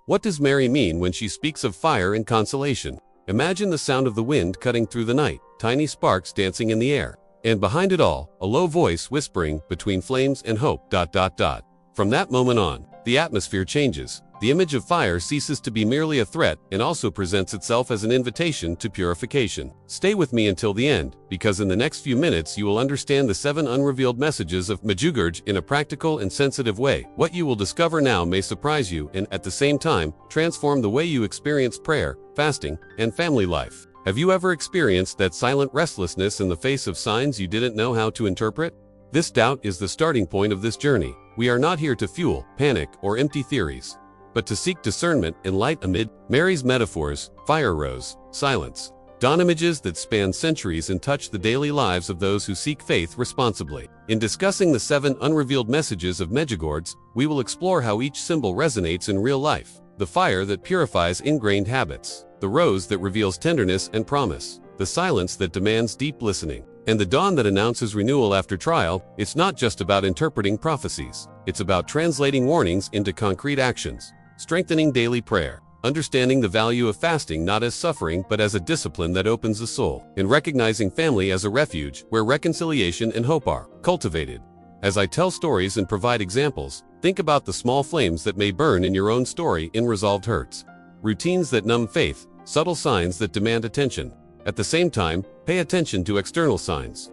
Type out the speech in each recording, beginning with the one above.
What does Mary mean when she speaks of fire and consolation? Imagine the sound of the wind cutting through the night, tiny sparks dancing in the air, and behind it all, a low voice whispering between flames and hope. From that moment on, the atmosphere changes. The image of fire ceases to be merely a threat and also presents itself as an invitation to purification. Stay with me until the end, because in the next few minutes you will understand the 7 unrevealed messages of Medjugorje in a practical and sensitive way. What you will discover now may surprise you and, at the same time, transform the way you experience prayer, fasting, and family life. Have you ever experienced that silent restlessness in the face of signs you didn't know how to interpret? This doubt is the starting point of this journey. We are not here to fuel panic or empty theories, but to seek discernment and light amid Mary's metaphors, fire rose, silence, dawn images that span centuries and touch the daily lives of those who seek faith responsibly. In discussing the 7 unrevealed messages of Medjugorje, we will explore how each symbol resonates in real life: the fire that purifies ingrained habits, the rose that reveals tenderness and promise, the silence that demands deep listening, and the dawn that announces renewal after trial. It's not just about interpreting prophecies. It's about translating warnings into concrete actions, strengthening daily prayer, understanding the value of fasting not as suffering but as a discipline that opens the soul, and recognizing family as a refuge where reconciliation and hope are cultivated. As I tell stories and provide examples, think about the small flames that may burn in your own story: unresolved hurts, routines that numb faith, subtle signs that demand attention. At the same time, pay attention to external signs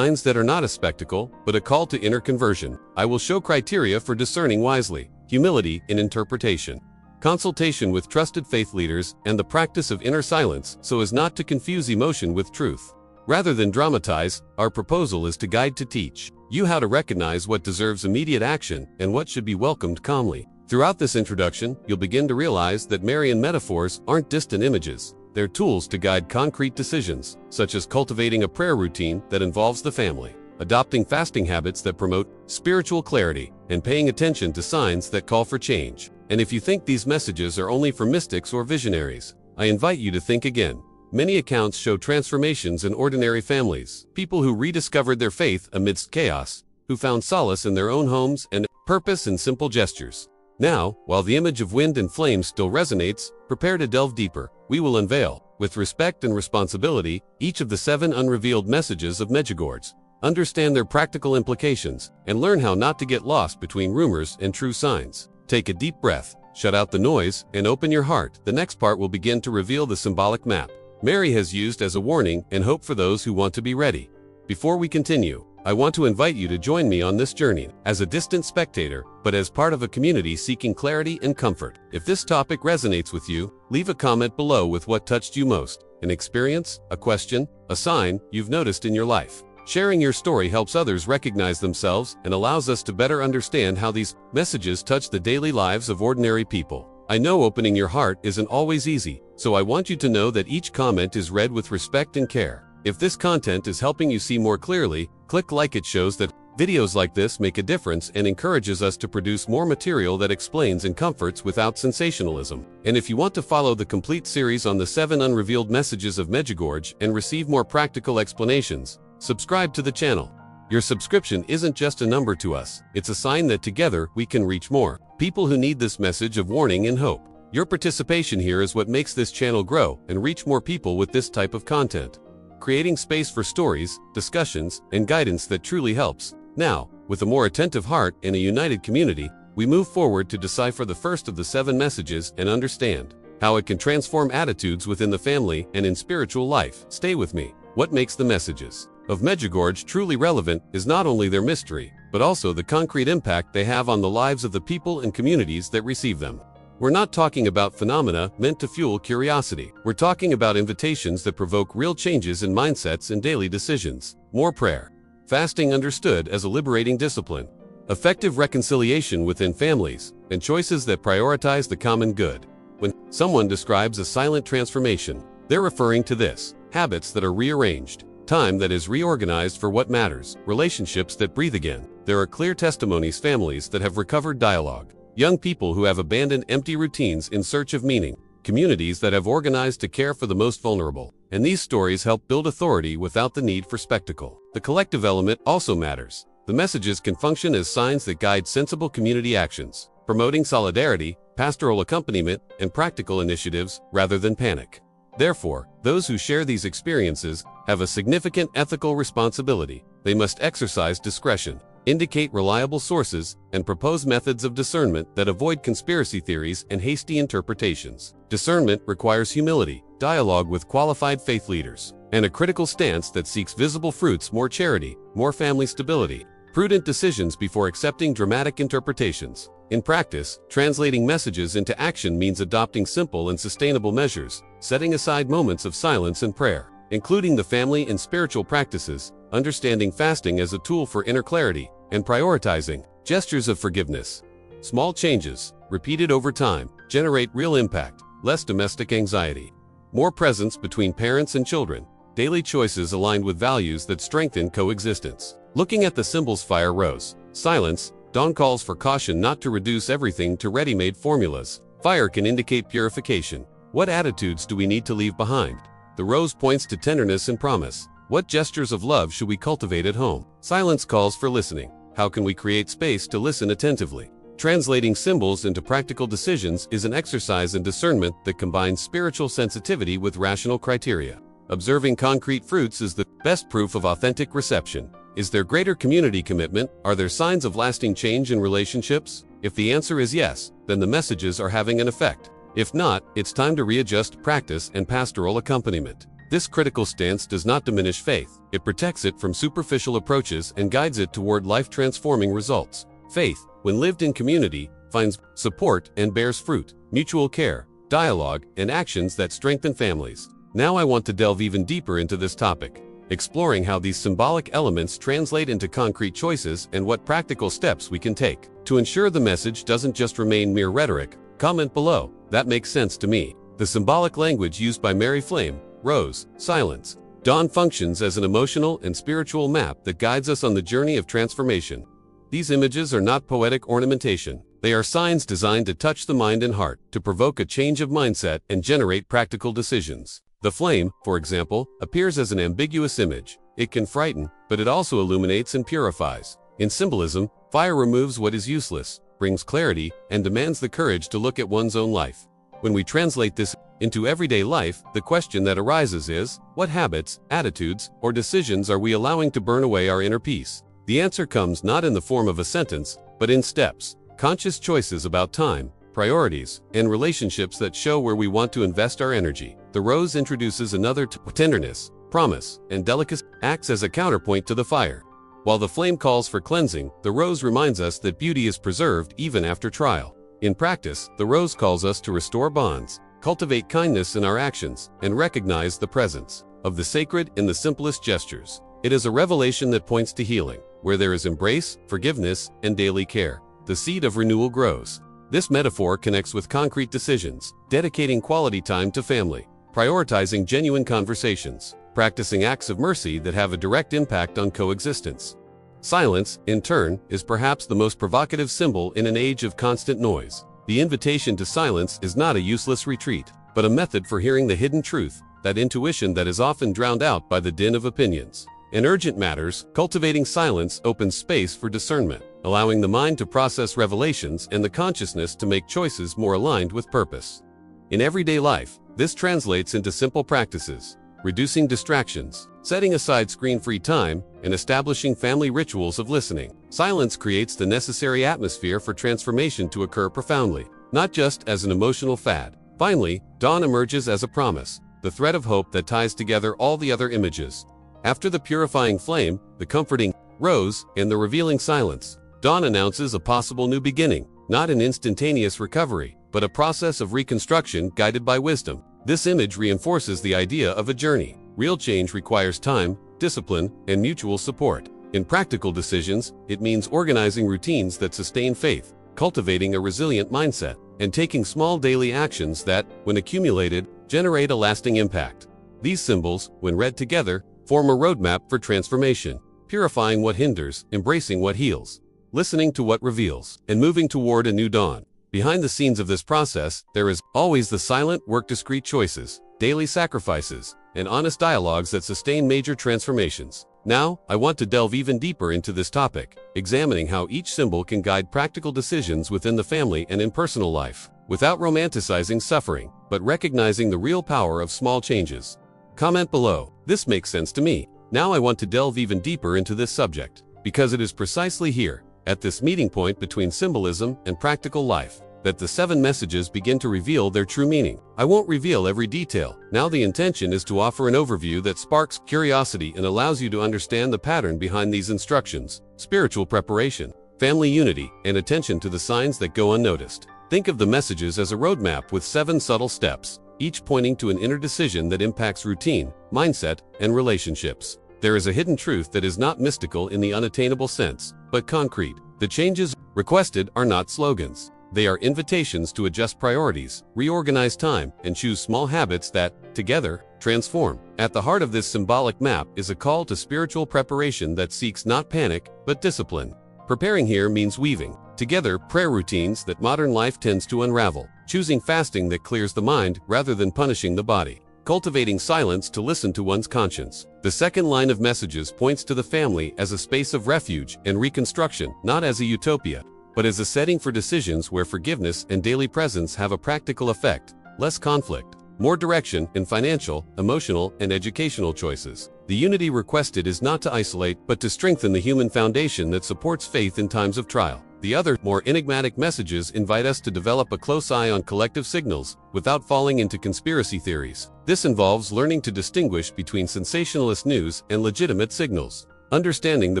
that are not a spectacle, but a call to inner conversion. I will show criteria for discerning wisely: humility in interpretation, consultation with trusted faith leaders, and the practice of inner silence so as not to confuse emotion with truth. Rather than dramatize, our proposal is to guide to teach you how to recognize what deserves immediate action and what should be welcomed calmly. Throughout this introduction, you'll begin to realize that Marian metaphors aren't distant images. They're tools to guide concrete decisions, such as cultivating a prayer routine that involves the family, adopting fasting habits that promote spiritual clarity, and paying attention to signs that call for change. And if you think these messages are only for mystics or visionaries, I invite you to think again. Many accounts show transformations in ordinary families, people who rediscovered their faith amidst chaos, who found solace in their own homes and purpose in simple gestures. Now, while the image of wind and flames still resonates, prepare to delve deeper. We will unveil, with respect and responsibility, each of the 7 unrevealed messages of Medjugorje, understand their practical implications, and learn how not to get lost between rumors and true signs. Take a deep breath, shut out the noise, and open your heart. The next part will begin to reveal the symbolic map Mary has used as a warning and hope for those who want to be ready. Before we continue, I want to invite you to join me on this journey, as a distant spectator, but as part of a community seeking clarity and comfort. If this topic resonates with you, leave a comment below with what touched you most: an experience, a question, a sign you've noticed in your life. Sharing your story helps others recognize themselves and allows us to better understand how these messages touch the daily lives of ordinary people. I know opening your heart isn't always easy, so I want you to know that each comment is read with respect and care. If this content is helping you see more clearly, click like. It shows that videos like this make a difference and encourages us to produce more material that explains and comforts without sensationalism. And if you want to follow the complete series on the 7 unrevealed messages of Medjugorje and receive more practical explanations, subscribe to the channel. Your subscription isn't just a number to us, it's a sign that together we can reach more people who need this message of warning and hope. Your participation here is what makes this channel grow and reach more people with this type of content, creating space for stories, discussions, and guidance that truly helps. Now, with a more attentive heart and a united community, we move forward to decipher the first of the 7 messages and understand how it can transform attitudes within the family and in spiritual life. Stay with me. What makes the messages of Medjugorje truly relevant is not only their mystery, but also the concrete impact they have on the lives of the people and communities that receive them. We're not talking about phenomena meant to fuel curiosity. We're talking about invitations that provoke real changes in mindsets and daily decisions. More prayer, fasting understood as a liberating discipline, effective reconciliation within families, and choices that prioritize the common good. When someone describes a silent transformation, they're referring to this: habits that are rearranged, time that is reorganized for what matters, relationships that breathe again. There are clear testimonies: families that have recovered dialogue, young people who have abandoned empty routines in search of meaning, communities that have organized to care for the most vulnerable. And these stories help build authority without the need for spectacle. The collective element also matters. The messages can function as signs that guide sensible community actions, promoting solidarity, pastoral accompaniment, and practical initiatives rather than panic. Therefore, those who share these experiences have a significant ethical responsibility. They must exercise discretion, indicate reliable sources, and propose methods of discernment that avoid conspiracy theories and hasty interpretations. Discernment requires humility, dialogue with qualified faith leaders, and a critical stance that seeks visible fruits: more charity, more family stability, prudent decisions before accepting dramatic interpretations. In practice, translating messages into action means adopting simple and sustainable measures, setting aside moments of silence and prayer, including the family and spiritual practices, understanding fasting as a tool for inner clarity, and prioritizing gestures of forgiveness. Small changes, repeated over time, generate real impact: less domestic anxiety, more presence between parents and children, daily choices aligned with values that strengthen coexistence. Looking at the symbols: fire, rose, silence. Dawn calls for caution not to reduce everything to ready-made formulas. Fire can indicate purification. What attitudes do we need to leave behind? The rose points to tenderness and promise. What gestures of love should we cultivate at home? Silence calls for listening. How can we create space to listen attentively? Translating symbols into practical decisions is an exercise in discernment that combines spiritual sensitivity with rational criteria. Observing concrete fruits is the best proof of authentic reception. Is there greater community commitment? Are there signs of lasting change in relationships? If the answer is yes, then the messages are having an effect. If not, it's time to readjust practice and pastoral accompaniment. This critical stance does not diminish faith. It protects it from superficial approaches and guides it toward life-transforming results. Faith, when lived in community, finds support and bears fruit: mutual care, dialogue, and actions that strengthen families. Now I want to delve even deeper into this topic, exploring how these symbolic elements translate into concrete choices and what practical steps we can take to ensure the message doesn't just remain mere rhetoric. Comment below: that makes sense to me. The symbolic language used by Mary: flame, rose, silence. Dawn functions as an emotional and spiritual map that guides us on the journey of transformation. These images are not poetic ornamentation. They are signs designed to touch the mind and heart, to provoke a change of mindset and generate practical decisions. The flame, for example, appears as an ambiguous image. It can frighten, but it also illuminates and purifies. In symbolism, fire removes what is useless, brings clarity, and demands the courage to look at one's own life. When we translate this into everyday life, the question that arises is, what habits, attitudes, or decisions are we allowing to burn away our inner peace? The answer comes not in the form of a sentence, but in steps: conscious choices about time, priorities, and relationships that show where we want to invest our energy. The rose introduces another tenderness, promise, and delicacy, acts as a counterpoint to the fire. While the flame calls for cleansing, the rose reminds us that beauty is preserved even after trial. In practice, the rose calls us to restore bonds, cultivate kindness in our actions, and recognize the presence of the sacred in the simplest gestures. It is a revelation that points to healing. Where there is embrace, forgiveness, and daily care, the seed of renewal grows. This metaphor connects with concrete decisions: dedicating quality time to family, prioritizing genuine conversations, practicing acts of mercy that have a direct impact on coexistence. Silence, in turn, is perhaps the most provocative symbol in an age of constant noise. The invitation to silence is not a useless retreat, but a method for hearing the hidden truth, that intuition that is often drowned out by the din of opinions. In urgent matters, cultivating silence opens space for discernment, allowing the mind to process revelations and the consciousness to make choices more aligned with purpose. In everyday life, this translates into simple practices: reducing distractions, setting aside screen-free time, and establishing family rituals of listening. Silence creates the necessary atmosphere for transformation to occur profoundly, not just as an emotional fad. Finally, dawn emerges as a promise, the thread of hope that ties together all the other images. After the purifying flame, the comforting rose, and the revealing silence, dawn announces a possible new beginning, not an instantaneous recovery, but a process of reconstruction guided by wisdom. This image reinforces the idea of a journey. Real change requires time, discipline, and mutual support. In practical decisions, it means organizing routines that sustain faith, cultivating a resilient mindset, and taking small daily actions that, when accumulated, generate a lasting impact. These symbols, when read together, form a roadmap for transformation: purifying what hinders, embracing what heals, listening to what reveals, and moving toward a new dawn. Behind the scenes of this process, there is always the silent work: discrete choices, daily sacrifices, and honest dialogues that sustain major transformations. Now, I want to delve even deeper into this topic, examining how each symbol can guide practical decisions within the family and in personal life, without romanticizing suffering, but recognizing the real power of small changes. Comment below. This makes sense to me. Now I want to delve even deeper into this subject, because it is precisely here, at this meeting point between symbolism and practical life, that the 7 messages begin to reveal their true meaning. I won't reveal every detail. Now the intention is to offer an overview that sparks curiosity and allows you to understand the pattern behind these instructions: spiritual preparation, family unity, and attention to the signs that go unnoticed. Think of the messages as a roadmap with 7 subtle steps, each pointing to an inner decision that impacts routine, mindset, and relationships. There is a hidden truth that is not mystical in the unattainable sense, but concrete. The changes requested are not slogans. They are invitations to adjust priorities, reorganize time, and choose small habits that, together, transform. At the heart of this symbolic map is a call to spiritual preparation that seeks not panic, but discipline. Preparing here means weaving together prayer routines that modern life tends to unravel, choosing fasting that clears the mind rather than punishing the body, cultivating silence to listen to one's conscience. The second line of messages points to the family as a space of refuge and reconstruction, not as a utopia, but as a setting for decisions where forgiveness and daily presence have a practical effect, less conflict, more direction in financial, emotional, and educational choices. The unity requested is not to isolate, but to strengthen the human foundation that supports faith in times of trial. The other, more enigmatic messages invite us to develop a close eye on collective signals, without falling into conspiracy theories. This involves learning to distinguish between sensationalist news and legitimate signals, understanding the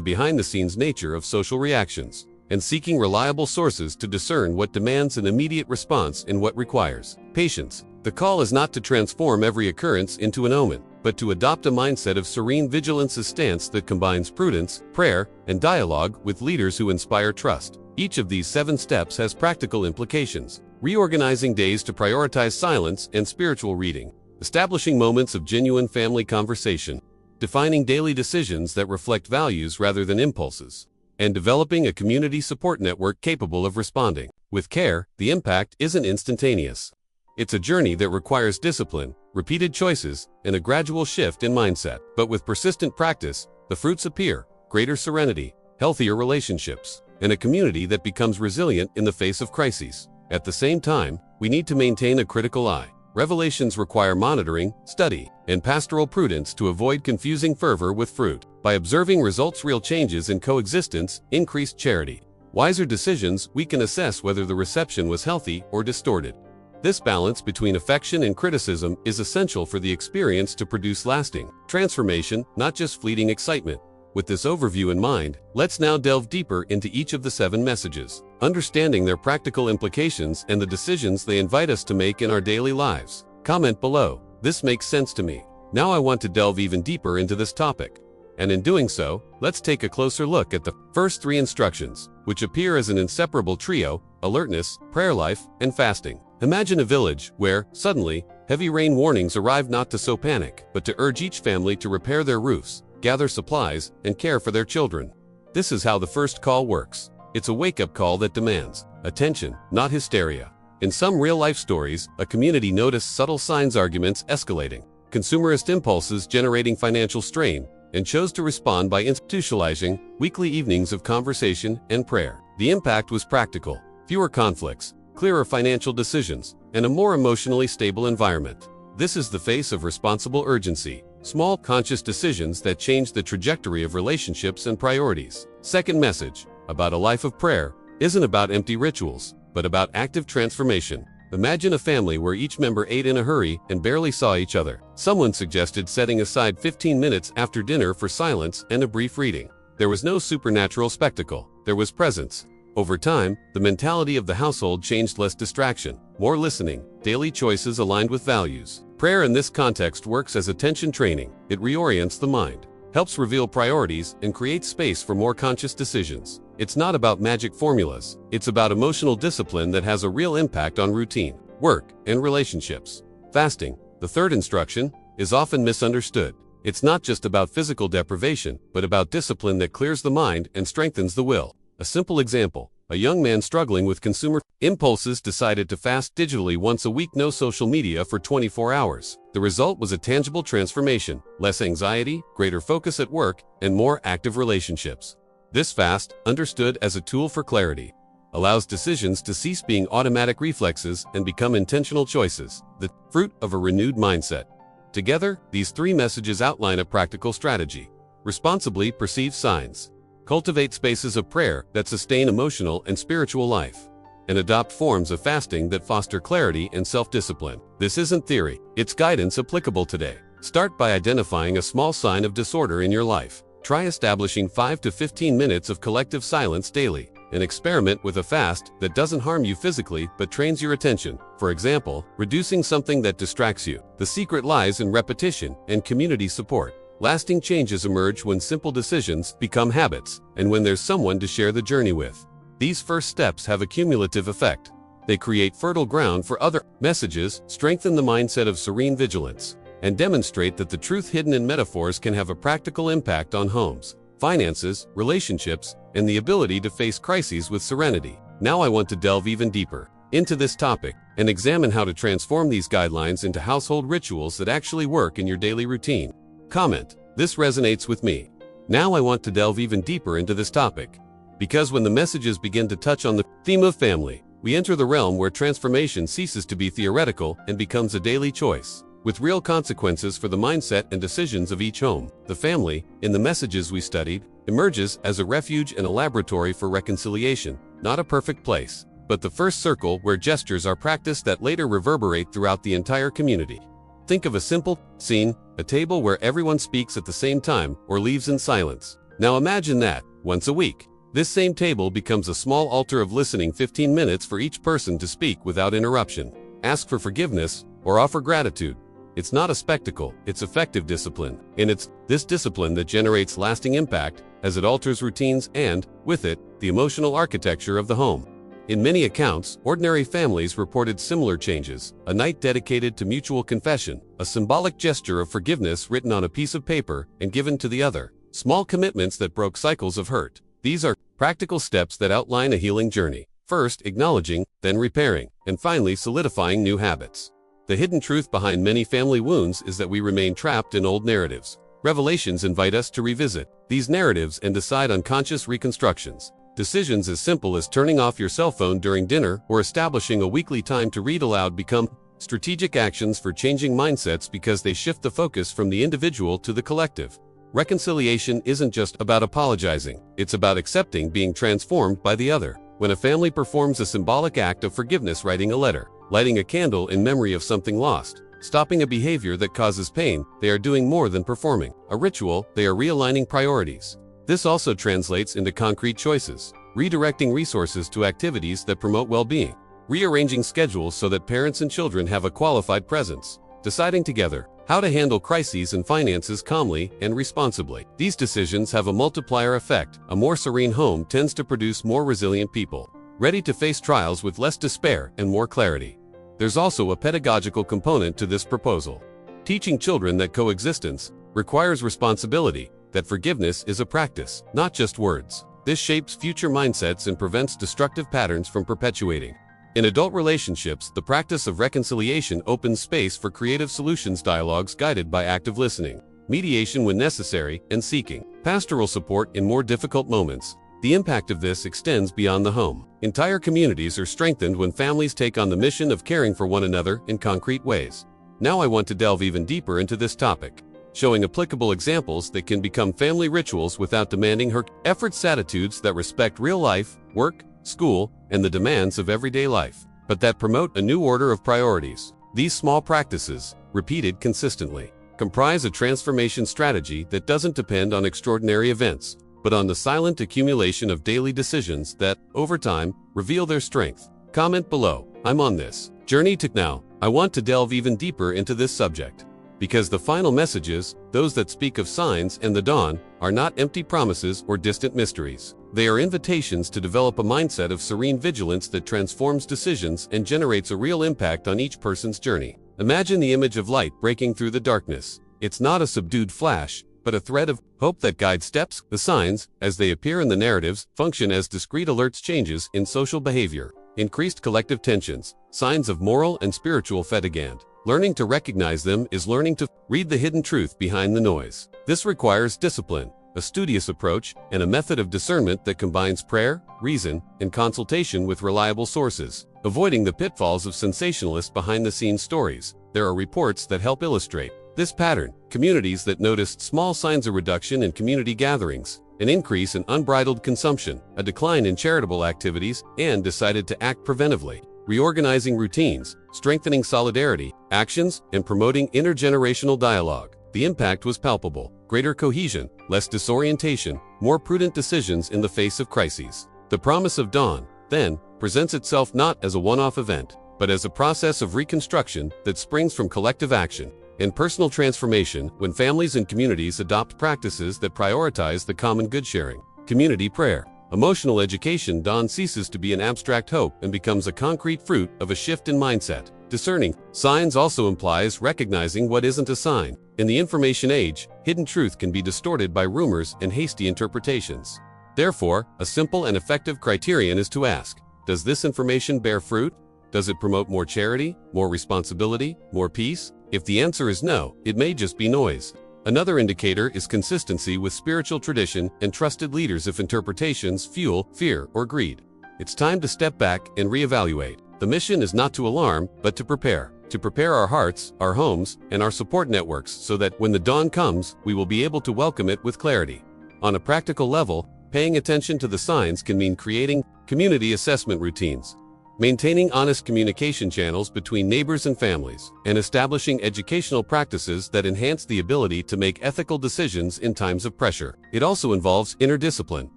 behind-the-scenes nature of social reactions, and seeking reliable sources to discern what demands an immediate response and what requires patience. The call is not to transform every occurrence into an omen, but to adopt a mindset of serene vigilance, a stance that combines prudence, prayer, and dialogue with leaders who inspire trust. Each of these 7 steps has practical implications: reorganizing days to prioritize silence and spiritual reading, establishing moments of genuine family conversation, defining daily decisions that reflect values rather than impulses, and developing a community support network capable of responding with care. The impact isn't instantaneous. It's a journey that requires discipline, repeated choices, and a gradual shift in mindset. But with persistent practice, the fruits appear: greater serenity, healthier relationships, and a community that becomes resilient in the face of crises. At the same time, we need to maintain a critical eye. Revelations require monitoring, study, and pastoral prudence to avoid confusing fervor with fruit. By observing results, real changes in coexistence, increased charity, wiser decisions, we can assess whether the reception was healthy or distorted. This balance between affection and criticism is essential for the experience to produce lasting transformation, not just fleeting excitement. With this overview in mind, let's now delve deeper into each of the 7 messages, understanding their practical implications and the decisions they invite us to make in our daily lives. Comment below. This makes sense to me. Now I want to delve even deeper into this topic. And in doing so, let's take a closer look at the first 3 instructions, which appear as an inseparable trio: alertness, prayer life, and fasting. Imagine a village where, suddenly, heavy rain warnings arrive, not to sow panic, but to urge each family to repair their roofs, gather supplies, and care for their children. This is how the first call works. It's a wake-up call that demands attention, not hysteria. In some real-life stories, a community noticed subtle signs: arguments escalating, consumerist impulses generating financial strain, and chose to respond by institutionalizing weekly evenings of conversation and prayer. The impact was practical: fewer conflicts, clearer financial decisions, and a more emotionally stable environment. This is the face of responsible urgency: small, conscious decisions that change the trajectory of relationships and priorities. Second message, about a life of prayer, isn't about empty rituals, but about active transformation. Imagine a family where each member ate in a hurry and barely saw each other. Someone suggested setting aside 15 minutes after dinner for silence and a brief reading. There was no supernatural spectacle. There was presence. Over time, the mentality of the household changed: less distraction, more listening, daily choices aligned with values. Prayer in this context works as attention training. It reorients the mind, helps reveal priorities, and creates space for more conscious decisions. It's not about magic formulas. It's about emotional discipline that has a real impact on routine, work, and relationships. Fasting, the third instruction, is often misunderstood. It's not just about physical deprivation, but about discipline that clears the mind and strengthens the will. A simple example: a young man struggling with consumer impulses decided to fast digitally once a week, no social media for 24 hours. The result was a tangible transformation, less anxiety, greater focus at work, and more active relationships. This fast, understood as a tool for clarity, allows decisions to cease being automatic reflexes and become intentional choices, the fruit of a renewed mindset. Together, these three messages outline a practical strategy. Responsibly perceive signs. Cultivate spaces of prayer that sustain emotional and spiritual life. And adopt forms of fasting that foster clarity and self-discipline. This isn't theory, it's guidance applicable today. Start by identifying a small sign of disorder in your life. Try establishing 5 to 15 minutes of collective silence daily. And experiment with a fast that doesn't harm you physically but trains your attention. For example, reducing something that distracts you. The secret lies in repetition and community support. Lasting changes emerge when simple decisions become habits and when there's someone to share the journey with. These first steps have a cumulative effect. They create fertile ground for other messages, strengthen the mindset of serene vigilance, and demonstrate that the truth hidden in metaphors can have a practical impact on homes, finances, relationships, and the ability to face crises with serenity. Now I want to delve even deeper into this topic and examine how to transform these guidelines into household rituals that actually work in your daily routine. Comment: this resonates with me. Now I want to delve even deeper into this topic. Because when the messages begin to touch on the theme of family, we enter the realm where transformation ceases to be theoretical and becomes a daily choice, with real consequences for the mindset and decisions of each home. The family, in the messages we studied, emerges as a refuge and a laboratory for reconciliation, not a perfect place, but the first circle where gestures are practiced that later reverberate throughout the entire community. Think of a simple scene, a table where everyone speaks at the same time or leaves in silence. Now imagine that, once a week, this same table becomes a small altar of listening, 15 minutes for each person to speak without interruption, ask for forgiveness, or offer gratitude. It's not a spectacle, it's effective discipline. And it's this discipline that generates lasting impact as it alters routines and, with it, the emotional architecture of the home. In many accounts, ordinary families reported similar changes: a night dedicated to mutual confession, a symbolic gesture of forgiveness written on a piece of paper and given to the other, small commitments that broke cycles of hurt. These are practical steps that outline a healing journey, first acknowledging, then repairing, and finally solidifying new habits. The hidden truth behind many family wounds is that we remain trapped in old narratives. Revelations invite us to revisit these narratives and decide on conscious reconstructions. Decisions as simple as turning off your cell phone during dinner or establishing a weekly time to read aloud become strategic actions for changing mindsets because they shift the focus from the individual to the collective. Reconciliation isn't just about apologizing, it's about accepting being transformed by the other. When a family performs a symbolic act of forgiveness, writing a letter, lighting a candle in memory of something lost, stopping a behavior that causes pain, they are doing more than performing a ritual, they are realigning priorities. This also translates into concrete choices, redirecting resources to activities that promote well-being, rearranging schedules so that parents and children have a qualified presence, deciding together how to handle crises and finances calmly and responsibly. These decisions have a multiplier effect. A more serene home tends to produce more resilient people, ready to face trials with less despair and more clarity. There's also a pedagogical component to this proposal, teaching children that coexistence requires responsibility, that forgiveness is a practice, not just words. This shapes future mindsets and prevents destructive patterns from perpetuating. In adult relationships, the practice of reconciliation opens space for creative solutions, dialogues guided by active listening, mediation when necessary, and seeking pastoral support in more difficult moments. The impact of this extends beyond the home. Entire communities are strengthened when families take on the mission of caring for one another in concrete ways. Now I want to delve even deeper into this topic, showing applicable examples that can become family rituals without demanding efforts, attitudes that respect real life, work, school, and the demands of everyday life, but that promote a new order of priorities. These small practices, repeated consistently, comprise a transformation strategy that doesn't depend on extraordinary events, but on the silent accumulation of daily decisions that, over time, reveal their strength. Comment below: I'm on this journey too. Now, I want to delve even deeper into this subject, because the final messages, those that speak of signs and the dawn, are not empty promises or distant mysteries. They are invitations to develop a mindset of serene vigilance that transforms decisions and generates a real impact on each person's journey. Imagine the image of light breaking through the darkness. It's not a subdued flash, but a thread of hope that guides steps. The signs, as they appear in the narratives, function as discrete alerts changes in social behavior, increased collective tensions, signs of moral and spiritual fatigue. Learning to recognize them is learning to read the hidden truth behind the noise. This requires discipline, a studious approach, and a method of discernment that combines prayer, reason, and consultation with reliable sources, avoiding the pitfalls of sensationalist behind-the-scenes stories. There are reports that help illustrate this pattern. Communities that noticed small signs of reduction in community gatherings, an increase in unbridled consumption, a decline in charitable activities, and decided to act preventively, reorganizing routines, strengthening solidarity, actions, and promoting intergenerational dialogue. The impact was palpable: greater cohesion, less disorientation, more prudent decisions in the face of crises. The promise of dawn, then, presents itself not as a one-off event, but as a process of reconstruction that springs from collective action and personal transformation when families and communities adopt practices that prioritize the common good. Sharing, community prayer, emotional education. Dawn ceases to be an abstract hope and becomes a concrete fruit of a shift in mindset. Discerning signs also implies recognizing what isn't a sign. In the information age, hidden truth can be distorted by rumors and hasty interpretations. Therefore, a simple and effective criterion is to ask, does this information bear fruit? Does it promote more charity, more responsibility, more peace? If the answer is no, it may just be noise. Another indicator is consistency with spiritual tradition and trusted leaders. If interpretations fuel fear or greed, it's time to step back and reevaluate. The mission is not to alarm, but to prepare our hearts, our homes, and our support networks so that when the dawn comes, we will be able to welcome it with clarity. On a practical level, paying attention to the signs can mean creating community assessment routines, maintaining honest communication channels between neighbors and families, and establishing educational practices that enhance the ability to make ethical decisions in times of pressure. It also involves inner discipline,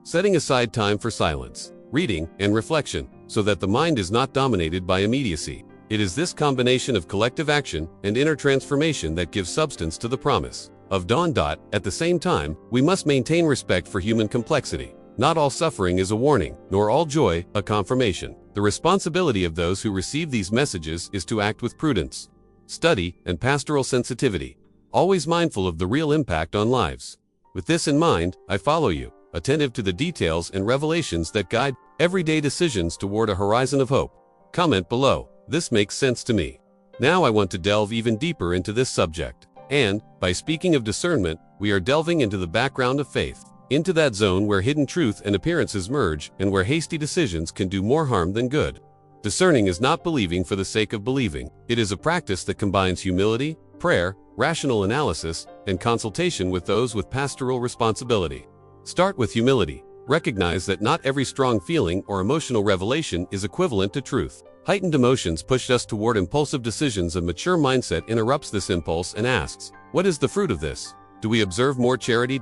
setting aside time for silence, reading, and reflection, so that the mind is not dominated by immediacy. It is this combination of collective action and inner transformation that gives substance to the promise of dawn. At the same time, we must maintain respect for human complexity. Not all suffering is a warning, nor all joy a confirmation. The responsibility of those who receive these messages is to act with prudence, study, and pastoral sensitivity, always mindful of the real impact on lives. With this in mind, I follow you, attentive to the details and revelations that guide everyday decisions toward a horizon of hope. Comment below. This makes sense to me. Now I want to delve even deeper into this subject. And, by speaking of discernment, we are delving into the background of faith, into that zone where hidden truth and appearances merge and where hasty decisions can do more harm than good. Discerning is not believing for the sake of believing. It is a practice that combines humility, prayer, rational analysis, and consultation with those with pastoral responsibility. Start with humility. Recognize that not every strong feeling or emotional revelation is equivalent to truth. Heightened emotions push us toward impulsive decisions. A mature mindset interrupts this impulse and asks, what is the fruit of this? Do we observe more charity?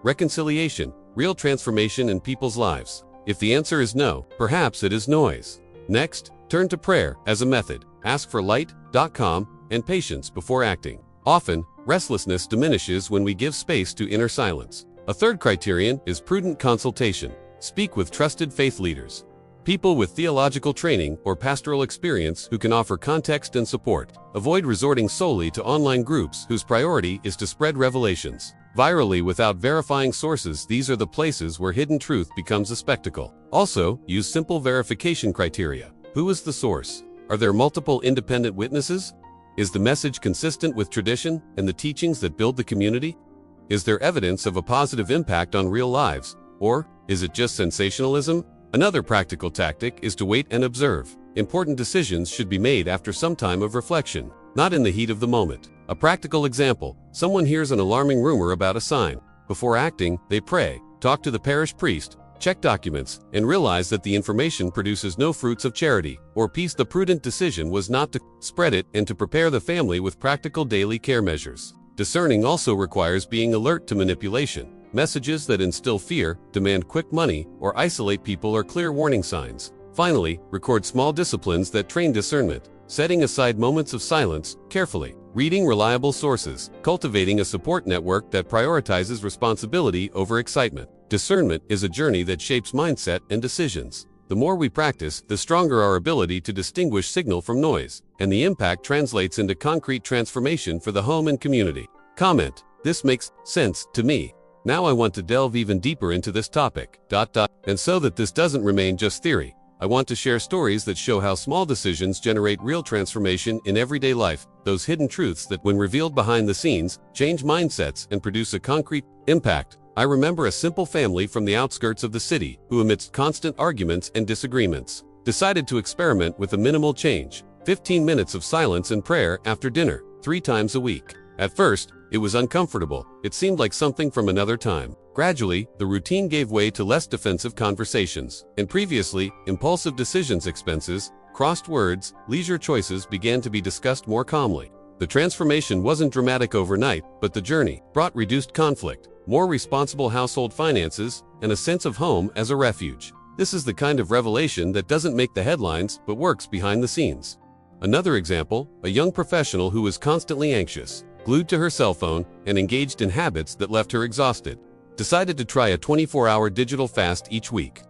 Reconciliation, real transformation in people's lives? If the answer is no, perhaps it is noise. Next, turn to prayer as a method. Ask for light, and patience before acting. Often, restlessness diminishes when we give space to inner silence. A third criterion is prudent consultation. Speak with trusted faith leaders, people with theological training or pastoral experience who can offer context and support. Avoid resorting solely to online groups whose priority is to spread revelations virally without verifying sources. These are the places where hidden truth becomes a spectacle. Also, use simple verification criteria. Who is the source? Are there multiple independent witnesses? Is the message consistent with tradition and the teachings that build the community? Is there evidence of a positive impact on real lives? Or is it just sensationalism? Another practical tactic is to wait and observe. Important decisions should be made after some time of reflection, not in the heat of the moment. A practical example: someone hears an alarming rumor about a sign. Before acting, they pray, talk to the parish priest, check documents, and realize that the information produces no fruits of charity or peace. The prudent decision was not to spread it and to prepare the family with practical daily care measures. Discerning also requires being alert to manipulation. Messages that instill fear, demand quick money, or isolate people are clear warning signs. Finally, record small disciplines that train discernment, setting aside moments of silence carefully, reading reliable sources, cultivating a support network that prioritizes responsibility over excitement. Discernment is a journey that shapes mindset and decisions. The more we practice, the stronger our ability to distinguish signal from noise, and the impact translates into concrete transformation for the home and community. Comment: This makes sense to me. Now I want to delve even deeper into this topic. And so that this doesn't remain just theory, I want to share stories that show how small decisions generate real transformation in everyday life, those hidden truths that, when revealed behind the scenes, change mindsets and produce a concrete impact. I remember a simple family from the outskirts of the city who, amidst constant arguments and disagreements, decided to experiment with a minimal change: 15 minutes of silence and prayer after dinner, 3 times a week. At first, it was uncomfortable. It seemed like something from another time. Gradually, the routine gave way to less defensive conversations, and previously impulsive decisions, expenses, crossed words, leisure choices began to be discussed more calmly. The transformation wasn't dramatic overnight, but the journey brought reduced conflict, more responsible household finances, and a sense of home as a refuge. This is the kind of revelation that doesn't make the headlines but works behind the scenes. Another example, a young professional who was constantly anxious, glued to her cell phone, and engaged in habits that left her exhausted, decided to try a 24-hour digital fast each week.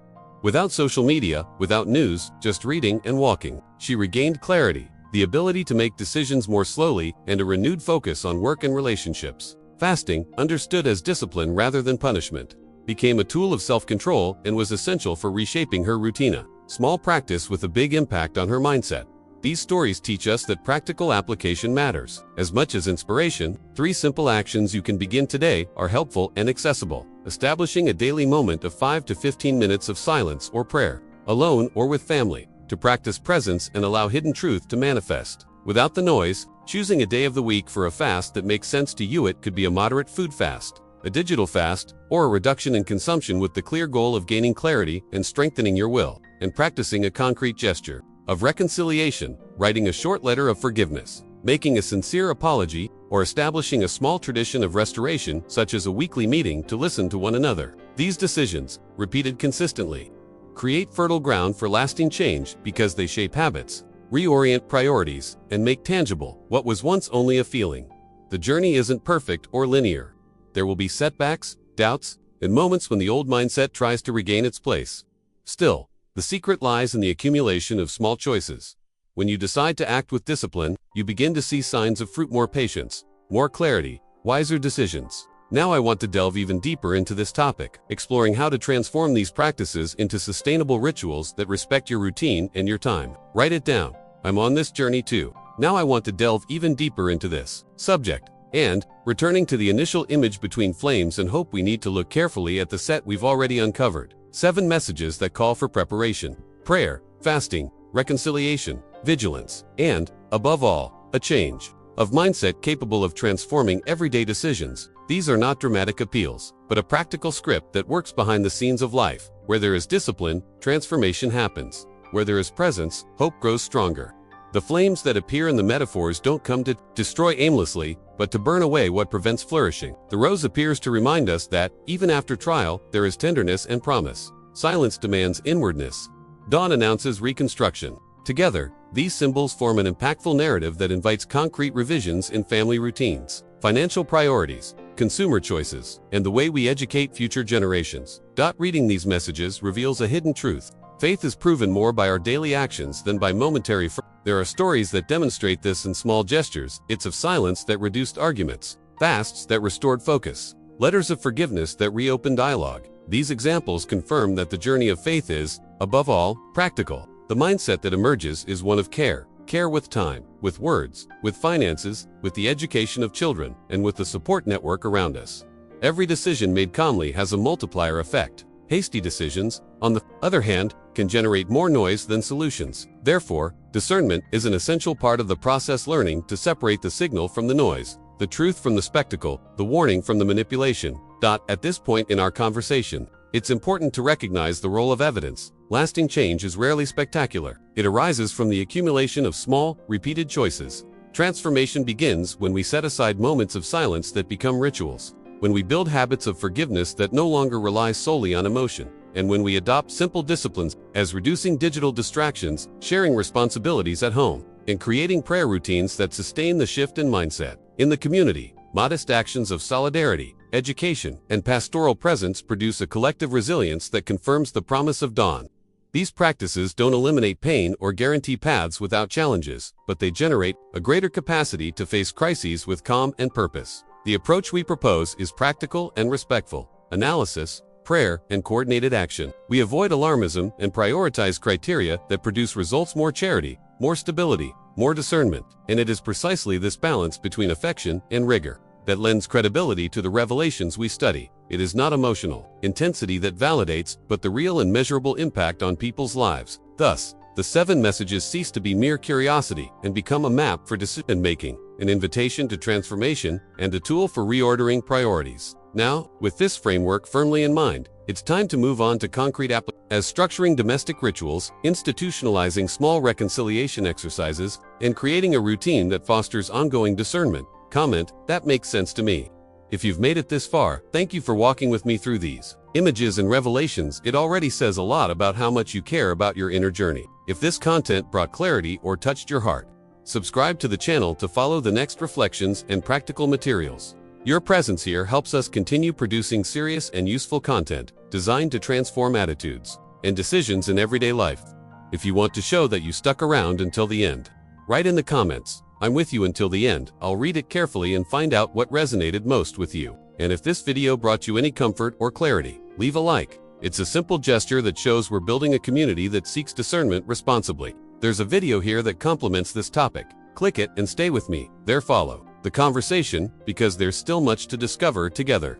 Without social media, without news, just reading and walking, she regained clarity, the ability to make decisions more slowly, and a renewed focus on work and relationships. Fasting, understood as discipline rather than punishment, became a tool of self-control and was essential for reshaping her routine. Small practice with a big impact on her mindset. These stories teach us that practical application matters as much as inspiration. 3 simple actions you can begin today are helpful and accessible. Establishing a daily moment of 5 to 15 minutes of silence or prayer, alone or with family, to practice presence and allow hidden truth to manifest. Without the noise, choosing a day of the week for a fast that makes sense to you. It could be a moderate food fast, a digital fast, or a reduction in consumption with the clear goal of gaining clarity and strengthening your will. And practicing a concrete gesture of reconciliation, writing a short letter of forgiveness, making a sincere apology, or establishing a small tradition of restoration, such as a weekly meeting to listen to one another. These decisions, repeated consistently, create fertile ground for lasting change because they shape habits, reorient priorities, and make tangible what was once only a feeling. The journey isn't perfect or linear. There will be setbacks, doubts, and moments when the old mindset tries to regain its place. Still, the secret lies in the accumulation of small choices. When you decide to act with discipline, you begin to see signs of fruit: more patience, more clarity, wiser decisions. Now I want to delve even deeper into this topic, exploring how to transform these practices into sustainable rituals that respect your routine and your time. Write it down. I'm on this journey too. Now I want to delve even deeper into this subject. And, returning to the initial image between flames and hope, we need to look carefully at the set we've already uncovered. 7 messages that call for preparation, prayer, fasting, reconciliation, vigilance, and, above all, a change of mindset capable of transforming everyday decisions. These are not dramatic appeals, but a practical script that works behind the scenes of life. Where there is discipline, transformation happens. Where there is presence, hope grows stronger. The flames that appear in the metaphors don't come to destroy aimlessly, but to burn away what prevents flourishing. The rose appears to remind us that, even after trial, there is tenderness and promise. Silence demands inwardness. Dawn announces reconstruction. Together, these symbols form an impactful narrative that invites concrete revisions in family routines, financial priorities, consumer choices, and the way we educate future generations. Reading these messages reveals a hidden truth. Faith is proven more by our daily actions than by momentary. There are stories that demonstrate this in small gestures: it's of silence that reduced arguments, fasts that restored focus, letters of forgiveness that reopened dialogue. These examples confirm that the journey of faith is, above all, practical. The mindset that emerges is one of care with time, with words, with finances, with the education of children, and with the support network around us. Every decision made calmly has a multiplier effect. Hasty decisions, on the other hand, can generate more noise than solutions. Therefore, discernment is an essential part of the process, learning to separate the signal from the noise, the truth from the spectacle, the warning from the manipulation. At this point in our conversation, it's important to recognize the role of evidence. Lasting change is rarely spectacular. It arises from the accumulation of small, repeated choices. Transformation begins when we set aside moments of silence that become rituals, when we build habits of forgiveness that no longer rely solely on emotion, and when we adopt simple disciplines, as reducing digital distractions, sharing responsibilities at home, and creating prayer routines that sustain the shift in mindset. In the community, modest actions of solidarity, education, and pastoral presence produce a collective resilience that confirms the promise of dawn. These practices don't eliminate pain or guarantee paths without challenges, but they generate a greater capacity to face crises with calm and purpose. The approach we propose is practical and respectful. Analysis, prayer, and coordinated action. We avoid alarmism and prioritize criteria that produce results: more charity, more stability, more discernment. And it is precisely this balance between affection and rigor that lends credibility to the revelations we study. It is not emotional intensity that validates, but the real and measurable impact on people's lives. Thus, the 7 messages cease to be mere curiosity and become a map for decision-making, an invitation to transformation, and a tool for reordering priorities. Now, with this framework firmly in mind, it's time to move on to concrete application, as structuring domestic rituals, institutionalizing small reconciliation exercises, and creating a routine that fosters ongoing discernment. Comment, "That makes sense to me." If you've made it this far, thank you for walking with me through these images and revelations. It already says a lot about how much you care about your inner journey. If this content brought clarity or touched your heart, subscribe to the channel to follow the next reflections and practical materials. Your presence here helps us continue producing serious and useful content designed to transform attitudes and decisions in everyday life. If you want to show that you stuck around until the end, write in the comments, "I'm with you until the end." I'll read it carefully and find out what resonated most with you. And if this video brought you any comfort or clarity, leave a like. It's a simple gesture that shows we're building a community that seeks discernment responsibly. There's a video here that complements this topic. Click it and stay with me. There follow the conversation, because there's still much to discover together.